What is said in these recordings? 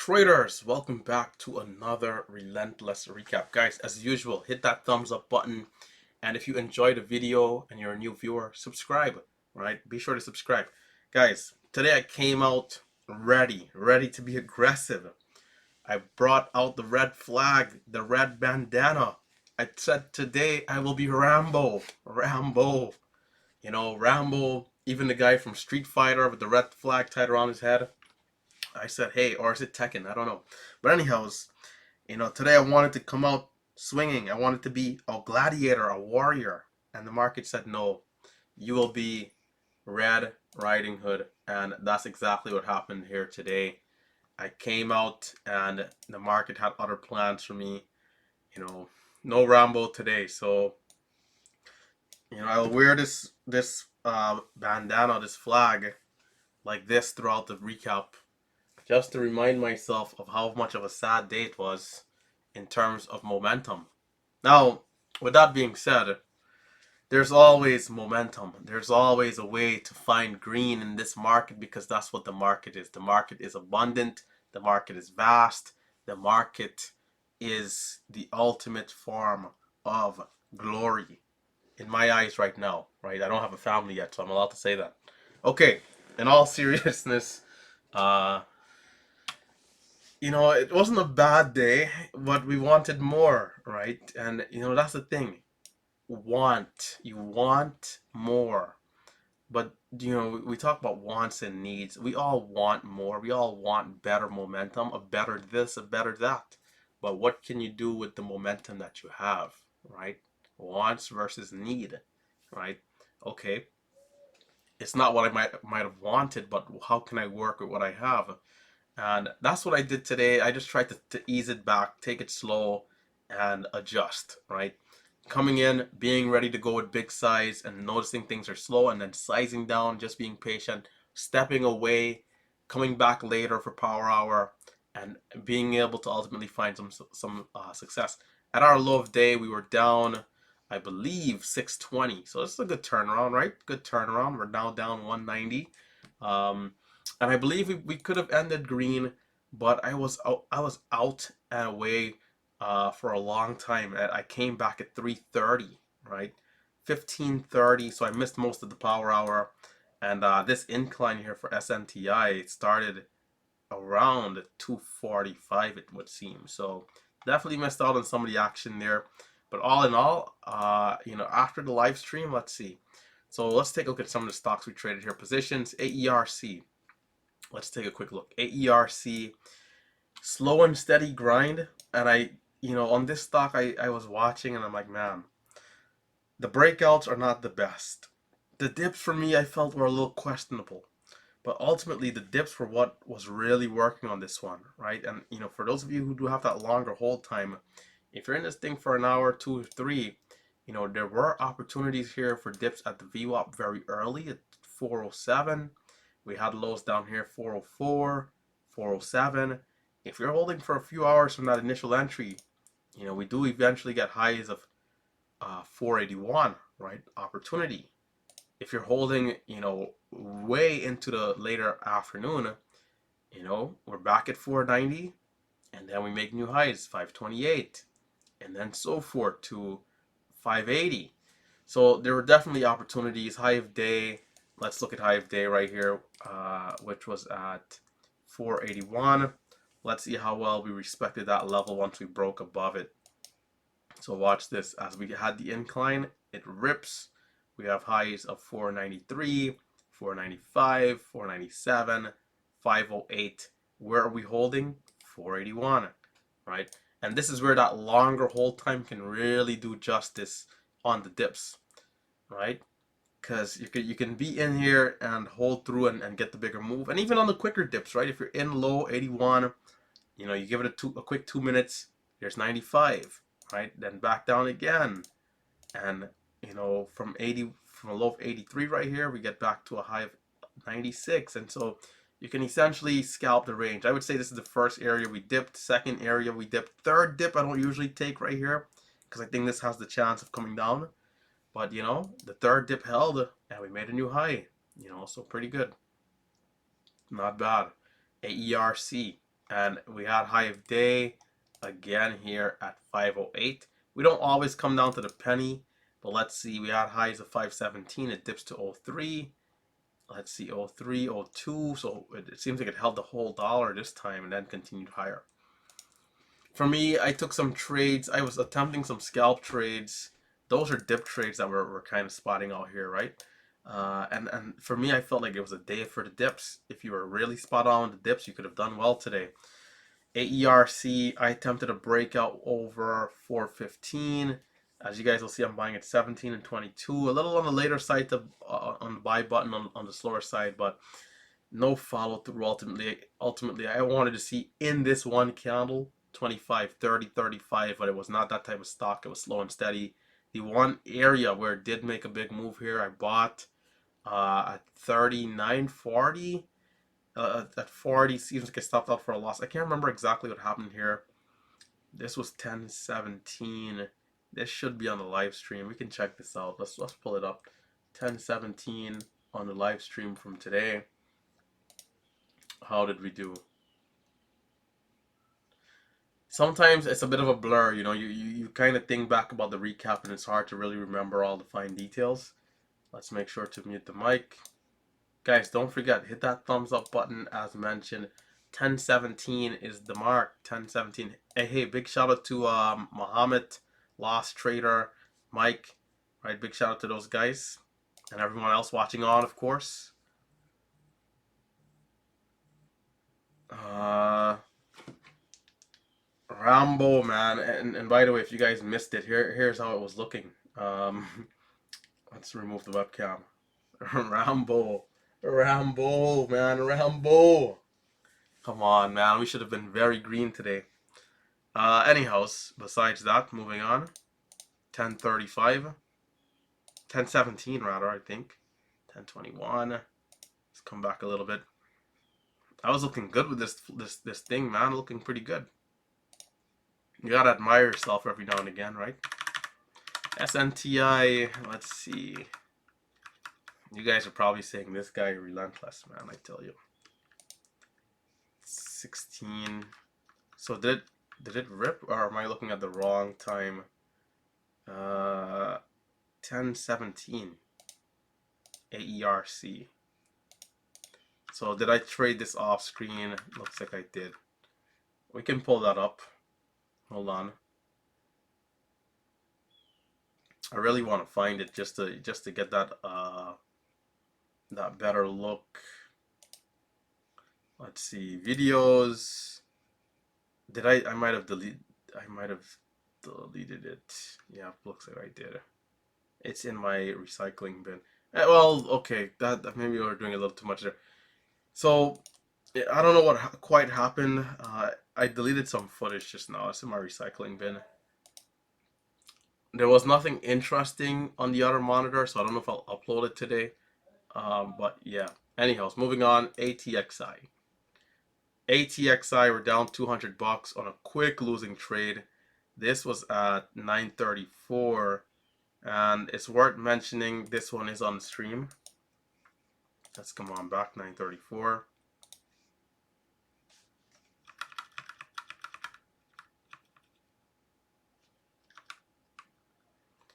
Traders, welcome back to another Relentless recap. Guys, as usual, hit that thumbs up button. And if you enjoyed the video and you're a new viewer, subscribe, right? Be sure to subscribe. Guys, today I came out ready to be aggressive. I brought out the red flag, the red bandana. I said today I will be Rambo. Rambo. Rambo, even the guy from Street Fighter with the red flag tied around his head. I said, hey, or is it Tekken? I don't know. But anyhows, today I wanted to come out swinging. I wanted to be a gladiator, a warrior. And the market said, no, you will be Red Riding Hood. And that's exactly what happened here today. I came out and the market had other plans for me. No Rambo today. So, I'll wear this bandana, this flag, like this throughout the recap, just to remind myself of how much of a sad day it was in terms of momentum. Now, with that being said, there's always momentum. There's always a way to find green in this market because that's what the market is. The market is abundant. The market is vast. The market is the ultimate form of glory in my eyes right now, right? I don't have a family yet, so I'm allowed to say that. Okay, in all seriousness, it wasn't a bad day, but we wanted more, right? And that's the thing. You want more. But we talk about wants and needs. We all want more. We all want better momentum, a better this, a better that. But what can you do with the momentum that you have, right? Wants versus need, right? Okay, it's not what I might have wanted, but how can I work with what I have? And that's what I did today. I just tried to ease it back, take it slow, and adjust, right? Coming in, being ready to go with big size and noticing things are slow, and then sizing down, just being patient, stepping away, coming back later for power hour, and being able to ultimately find some success. At our low of day, we were down, I believe, 620. So this is a good turnaround, right? Good turnaround. We're now down 190. And I believe we could have ended green, but I was out and away for a long time. I came back at 3:30, right? 15:30, so I missed most of the power hour. And this incline here for SNTI started around 2:45, it would seem. So definitely missed out on some of the action there. But all in all, after the live stream, let's see. So let's take a look at some of the stocks we traded here. Positions, AERC. Let's take a quick look. AERC, slow and steady grind. And on this stock, I was watching and I'm like, man, the breakouts are not the best. The dips for me, I felt were a little questionable. But ultimately, the dips were what was really working on this one, right? And, for those of you who do have that longer hold time, if you're in this thing for an hour, 2 or 3, there were opportunities here for dips at the VWAP very early at 407. We had lows down here, 404, 407. If you're holding for a few hours from that initial entry, we do eventually get highs of 481, right? Opportunity. If you're holding, way into the later afternoon, we're back at 490, and then we make new highs, 528, and then so forth to 580. So there were definitely opportunities. High of day. Let's look at high of day right here, which was at 481. Let's see how well we respected that level once we broke above it. So watch this. As we had the incline, it rips. We have highs of 493, 495, 497, 508. Where are we holding? 481, right? And this is where that longer hold time can really do justice on the dips, right? Because you can be in here and hold through and get the bigger move. And even on the quicker dips, right? If you're in low 81, you give it a quick 2 minutes, there's 95, right? Then back down again. And, from a low of 83 right here, we get back to a high of 96. And so you can essentially scalp the range. I would say this is the first area we dipped. Second area we dipped. Third dip I don't usually take right here because I think this has the chance of coming down. But, the third dip held and we made a new high, so pretty good. Not bad. AERC. And we had high of day again here at 508. We don't always come down to the penny, but let's see. We had highs of 517. It dips to 03. Let's see, 03, 02. So it seems like it held the whole dollar this time and then continued higher. For me, I took some trades. I was attempting some scalp trades. Those are dip trades that we're kind of spotting out here, right? And for me, I felt like it was a day for the dips. If you were really spot on with the dips, you could have done well today. AERC, I attempted a breakout over 415. As you guys will see, I'm buying at 17 and 22. A little on the later side of, on the buy button on the slower side, but no follow through ultimately. I wanted to see in this one candle 25, 30, 35, but it was not that type of stock. It was slow and steady. The one area where it did make a big move here, I bought at 39.40. At 40 seems like I stopped out for a loss. I can't remember exactly what happened here. This was 10.17. This should be on the live stream. We can check this out. Let's pull it up. 10.17 on the live stream from today. How did we do? Sometimes it's a bit of a blur, you know. You kind of think back about the recap and it's hard to really remember all the fine details. Let's make sure to mute the mic. Guys, don't forget, hit that thumbs up button as mentioned. 1017 is the mark. 1017. Hey, big shout out to Muhammad, Lost Trader, Mike. Right, big shout out to those guys and everyone else watching on, of course. Rambo, man, and by the way, if you guys missed it, here's how it was looking. Let's remove the webcam. Rambo, man, Rambo. Come on, man, we should have been very green today. Anyhows, besides that, moving on. 1035, 1017 rather, I think. 1021. Let's come back a little bit. I was looking good with this thing, man. Looking pretty good. You gotta admire yourself every now and again, right? SNTI, let's see. You guys are probably saying this guy relentless, man, I tell you. 16. So did it rip, or am I looking at the wrong time? 1017. AERC. So did I trade this off screen? Looks like I did. We can pull that up. Hold on. I really want to find it just to get that that better look. Let's see, videos. Did I might have deleted it. Yeah, looks like I did. It's in my recycling bin. Well, okay, that maybe we're doing a little too much there. So I don't know what quite happened. I deleted some footage just now. It's in my recycling bin. There was nothing interesting on the other monitor, so I don't know if I'll upload it today. But yeah. Anyhow, moving on. ATXI. ATXI, we're down 200 bucks on a quick losing trade. This was at 934, and it's worth mentioning this one is on stream. Let's come on back. 934.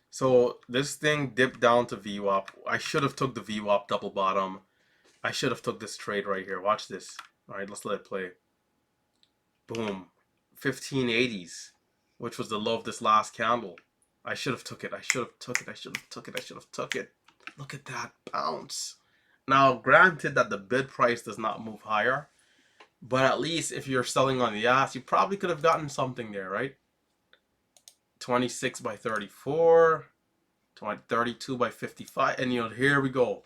So this thing dipped down to VWAP. I should have took the VWAP double bottom. I should have took this trade right here. Watch this. All right, let's let it play. Boom. 1580s, which was the low of this last candle. I should have took it. I should have took it. I should have took it. I should have took it. Look at that bounce. Now, granted that the bid price does not move higher, but at least if you're selling on the ass, you probably could have gotten something there, right? 26 by 34, 32 by 55, and you know, here we go.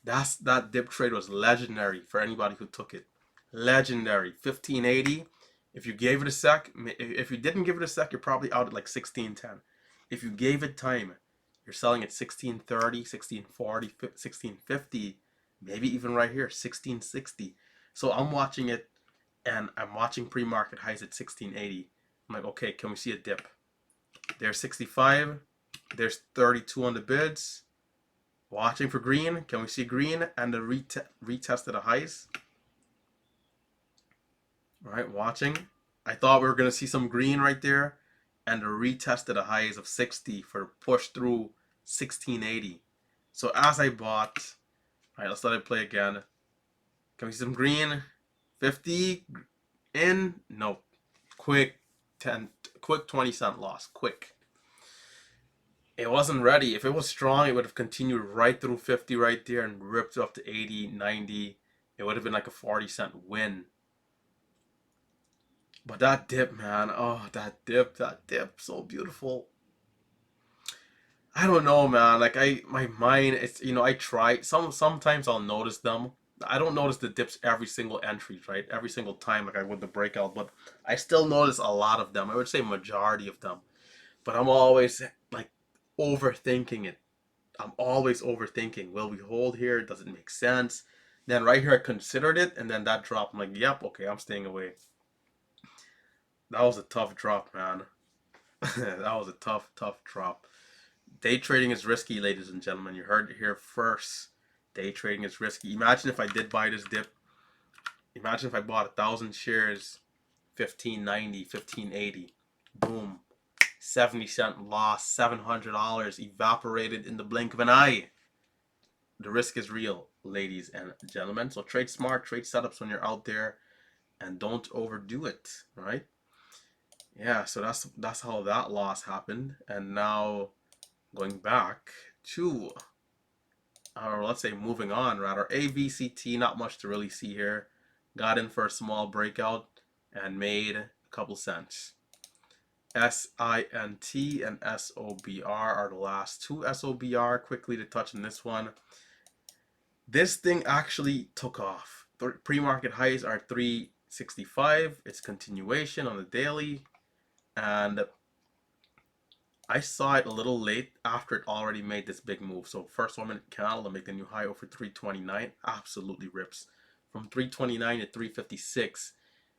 That dip trade was legendary for anybody who took it. Legendary. 1580. If you gave it a sec, if you didn't give it a sec, you're probably out at like 1610. If you gave it time, you're selling at 1630, 1640, 1650, maybe even right here, 1660. So I'm watching it, and I'm watching pre-market highs at 1680. I'm like, okay, can we see a dip? There's 65. There's 32 on the bids. Watching for green. Can we see green and the retest of the highs? right? Watching. I thought we were going to see some green right there, and the retest of the highs of 60 for push through 1680. So as I bought, all right, let's let it play again. Can we see some green? 50 in? No. Quick 10, quick 20-cent loss. Quick. It wasn't ready. If it was strong, it would have continued right through 50 right there and ripped up to 80, 90. It would have been like a 40-cent win. But that dip, man. Oh, that dip. So beautiful. I don't know, man. Like my mind, it's I try. Sometimes I'll notice them. I don't notice the dips every single entry, right? Every single time, like I would the breakout, but I still notice a lot of them. I would say majority of them. But I'm always like overthinking it. I'm always overthinking. Will we hold here? Does it make sense? Then right here I considered it, and then that drop. I'm like, yep, okay, I'm staying away. That was a tough drop, man. That was a tough drop. Day trading is risky, ladies and gentlemen. You heard it here first. Day trading is risky. Imagine if I did buy this dip. Imagine if I bought 1,000 shares, 1590, 1580. Boom. 70-cent loss, $700 evaporated in the blink of an eye. The risk is real, ladies and gentlemen. So trade smart, trade setups when you're out there, and don't overdo it, right? Yeah, so that's how that loss happened. And now going back to, or let's say moving on rather, AVCT, not much to really see here. Got in for a small breakout and made a couple cents. SINT and SOBR are the last two. SOBR, quickly to touch on this one. This thing actually took off. Pre-market highs are 365. It's continuation on the daily. And I saw it a little late after it already made this big move. So first 1 minute candle to make the new high over 329. Absolutely rips. From 329 to 356.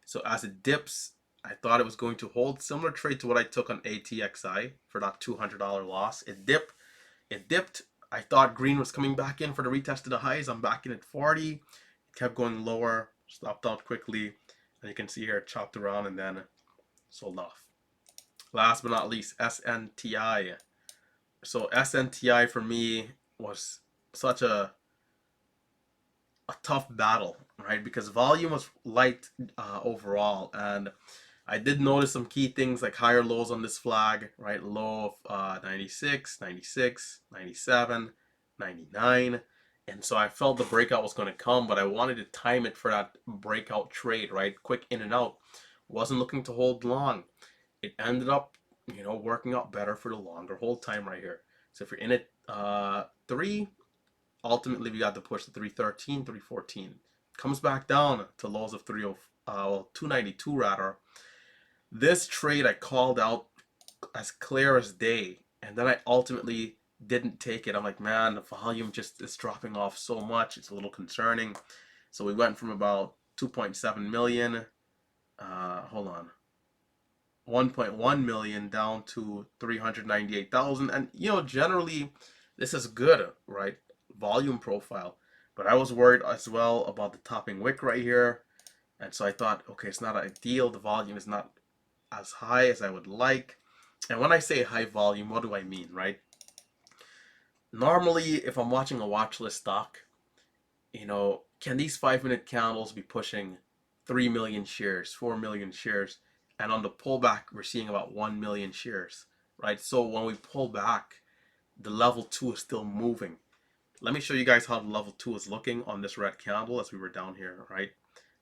So as it dips, I thought it was going to hold. Similar trade to what I took on ATXI for that $200 loss. It dipped. I thought green was coming back in for the retest of the highs. I'm back in at 40. It kept going lower. Stopped out quickly. And you can see here it chopped around and then sold off. Last but not least, SNTI. So SNTI for me was such a tough battle, right? Because volume was light overall, and I did notice some key things like higher lows on this flag, right? Low of 96, 96, 97, 99. And so I felt the breakout was going to come, but I wanted to time it for that breakout trade, right? Quick in and out. Wasn't looking to hold long. It ended up, working out better for the longer hold time right here. So if you're in it 3, ultimately we got to push to 313, 314. Comes back down to lows of 292 rather. This trade I called out as clear as day, and then I ultimately didn't take it. I'm like, man, the volume just is dropping off so much. It's a little concerning. So we went from about 2.7 million, hold on, 1.1 million down to 398,000. And generally this is good, right? Volume profile. But I was worried as well about the topping wick right here. And so I thought, okay, it's not ideal. The volume is not as high as I would like. And when I say high volume, what do I mean, right? Normally, if I'm watching a watch list stock, can these 5-minute candles be pushing 3 million shares, 4 million shares? And on the pullback, we're seeing about 1 million shares, right? So when we pull back, the level 2 is still moving. Let me show you guys how the level 2 is looking on this red candle as we were down here, right?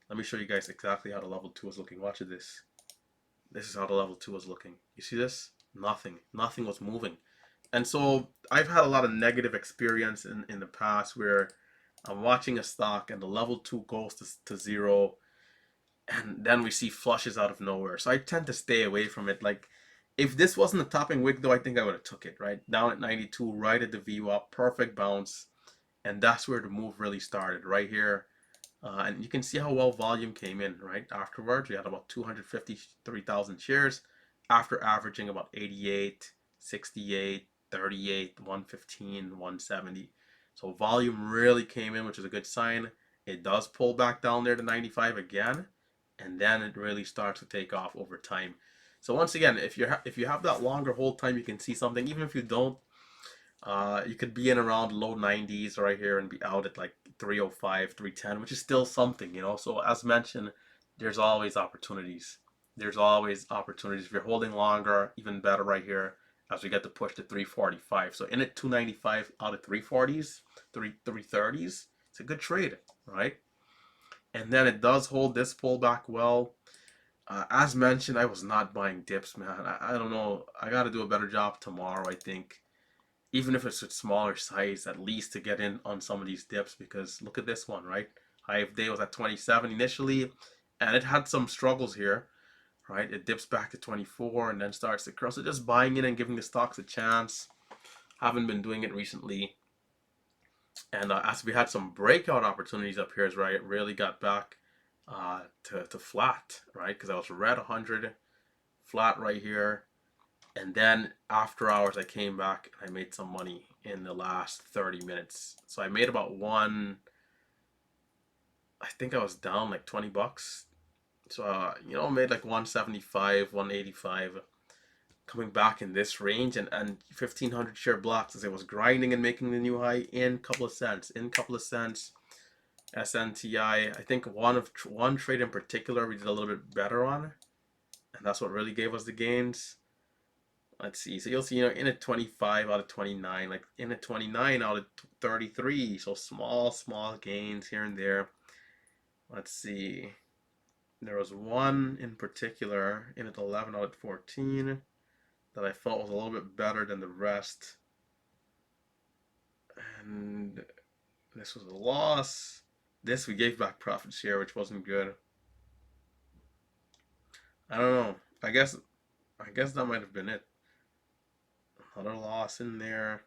Let me show you guys exactly how the level 2 is looking. Watch this. This is how the level 2 is looking. You see this? Nothing was moving. And so I've had a lot of negative experience in the past where I'm watching a stock and the level 2 goes to 0, and then we see flushes out of nowhere. So I tend to stay away from it. Like, if this wasn't a topping wick though, I think I would have took it, right? Down at 92, right at the VWAP, perfect bounce. And that's where the move really started, right here. And you can see how well volume came in, right? Afterwards, we had about 253,000 shares after averaging about 88, 68, 38, 115, 170. So volume really came in, which is a good sign. It does pull back down there to 95 again. and then it really starts to take off over time. So once again, if you have that longer hold time, you can see something. Even if you don't, you could be in around low 90s right here and be out at like 305, 310, which is still something, you know. So as mentioned, there's always opportunities. There's always opportunities. If you're holding longer, even better right here as we get to push to 345. So in at 295 out of 340s, 330s, it's a good trade, right? And then it does hold this pullback well. As mentioned, I was not buying dips, man. I don't know. I got to do a better job tomorrow, I think. Even if it's a smaller size, at least to get in on some of these dips. Because look at this one, right? High of day was at 27 initially, and it had some struggles here, right? It dips back to 24 and then starts to cross. So just buying in and giving the stocks a chance. Haven't been doing it recently. And as we had some breakout opportunities up here, is where I really got back to flat, right? Because I was red 100, flat right here. And then after hours, I came back and I made some money in the last 30 minutes. So I made about I think I was down like 20 bucks. So, made like 175, 185 coming back in this range and 1500 share blocks as I was grinding and making the new high in a couple of cents. SNTI, I think one trade in particular we did a little bit better on, and that's what really gave us the gains. Let's see. So you'll see, in at 25 out of 29, like in at 29 out of 33. So small gains here and there. Let's see. There was one in particular in at 11 out of 14 that I felt was a little bit better than the rest. And this was a loss. This we gave back profit share, which wasn't good. I don't know. I guess that might have been it. Another loss in there.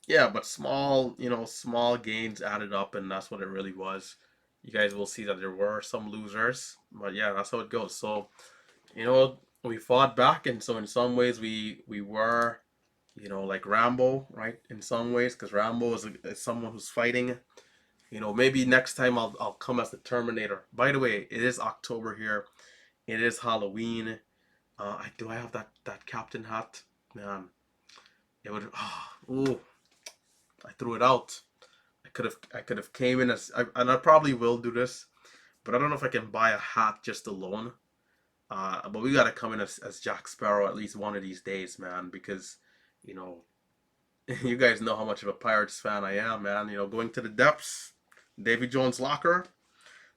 Yeah, but small gains added up, and that's what it really was. You guys will see that there were some losers, but yeah, that's how it goes. So, we fought back, and so in some ways we were, like Rambo, right? In some ways, because Rambo is someone who's fighting. Maybe next time I'll come as the Terminator. By the way, it is October here. It is Halloween. I have that captain hat? Man, it would. Oh, I threw it out. I could have came in and I probably will do this, but I don't know if I can buy a hat just alone. But we gotta come in as Jack Sparrow at least one of these days, man, because you know you guys know how much of a Pirates fan I am, man. Going to the depths, Davy Jones' locker.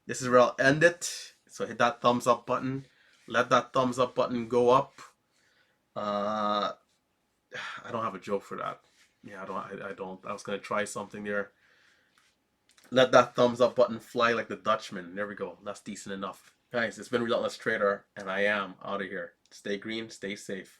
This is where I'll end it. So hit that thumbs up button. Let that thumbs up button go up. Uh, I don't have a joke for that. Yeah, I don't. I was gonna try something there. Let that thumbs up button fly like the Dutchman. There we go. That's decent enough. Guys, it's been Relentless Trader, and I am out of here. Stay green, stay safe.